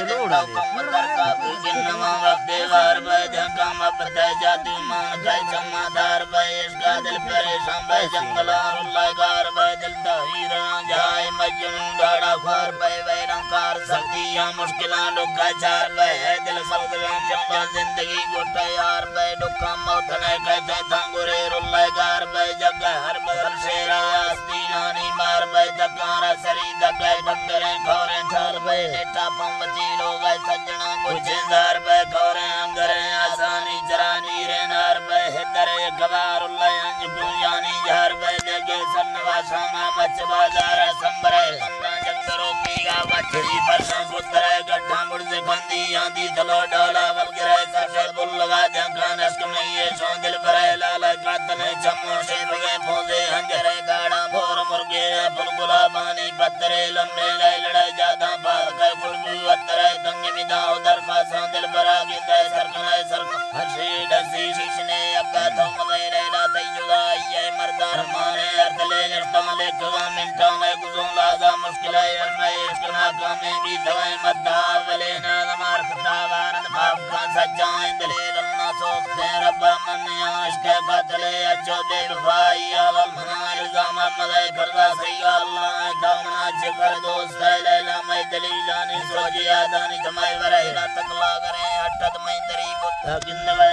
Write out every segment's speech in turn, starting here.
दिलता कम करता बिगिनवा वक्त वार भाई जंगम अपते जादू मान काय समादार भाई इसका दिल परेशान भाई जंगलार लगार भाई दिलता हीरा जाए मजनू गाड़ा खार भाई वैरंकार सतिया मुश्किलां दुखा चार भाई दिल सब चंबा जिंदगी गोटा यार भाई दुखा मौत ने कहते थांगुरे रुल्लागार भाई जगह हर बदल शेरा आस्ती नानी मार भाई दकारा सरी दगे बंदरे खौरे थार भाई नेटा पंवती लोग सजना गुजेदार भाई खौरे अंगरे आसानी जरानी रे नार भाई हिदरे गवार उल्लायंज गुयानी जार भाई देगे सन्नवा सामा मच बाजार संबरे अन्ना जंगरों की गावचरी परसों पुत्रे गड्ढा मुर्जे बंदी आंधी दलो डाला वलगरे सफे बुल लगा जंगा नस्क में ये सो दिल भरे लाला कातने चम्मो से बगे भोंदे हंजरे गाड़ा भोर मुर्गे बुलबुला बानी पत्तरे लम्बे लय लड़ाई ज्यादा बाल का गुरबू अतरे दंगे मिदा उधर फासा दिल भरा गिंदे सरकनाए सरक हर्षी डसी शीशने अक्का थोम गए लाते जुदा ये मर्दार माने अर्दले नर्तमले कवा मिंटा में गुजों लाजा मुश्किल है मैं इश्कना कामे भी दवाई मद्दा वले ना नमार खतावारन बाप का सजाएं दलील ना सोचते रब्बा मन आश के बदले अच्छो दे भाई अवल मना इल्जाम मदे करदा सही अल्लाह दामना जिगर दोस्त लैला मैं दलीलानी सोजी आदानी जमाई वरे ना तकला करे अटद मैं दरी बुद्धा गिंदवे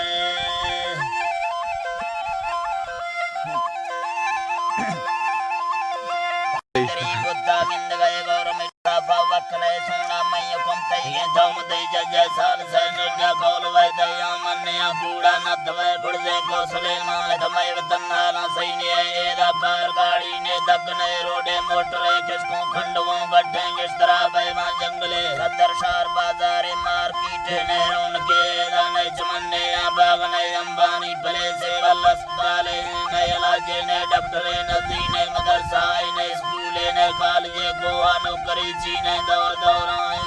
दरी बुद्धा गिंदवे गौर में साफा वकले सोना मैं कम तई दम दई जज साल से निर्जा कौल वै दया मन्या बूढ़ा नद वै बुढ़े कोसले मां दमय वतन्ना ना सही ने एदा कार गाड़ी ने दगने रोडे मोटरे किसको खंडवा गड्ढेंगे इस तरह बेवा जंगले सदर शहर बाजारे मार्केट ने रोन के दाने चमने बागने अंबानी भले से वल्लस डाले ने इलाजे ने डॉक्टरे नदी ने मदरसा ने स्कूले ने कॉलेज गोवा नौकरी जी ने दौर दौराए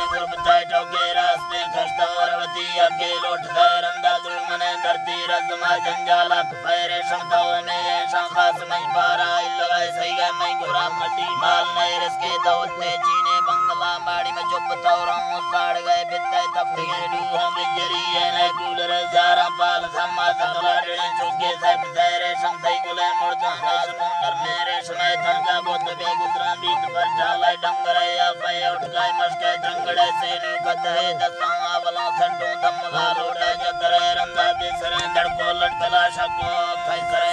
गुरबते टोके रास्ते खस्ता औरवती अके लौटते रंदा दुर्मने धरती रज़मा जंजाला फेरे शब्दों ने शाखास में पारा इल्लवाय सही है मैं गुरा मटी माल ने रिस्के दौलते जीने बंगला माड़ी में जुब तौरां काड़ गए बित्ते तफ्तियां डूहों बिजरी है ने कूलर जारा पाल सम्मा सकला डे चुके से तेरे शमते गुले मुर्दा नाज मुंडर मेरे समय थनका बुद्ध बे गुजरा बीत पर झाला डंगरे या पे उठ गए मस्के दंगड़े से नी कदे दसां आवला संडू दम वालोड़े जतरे रंदा बिसरे धड़को लटकला शको फैसरे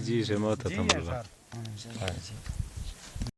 जी से मत थमला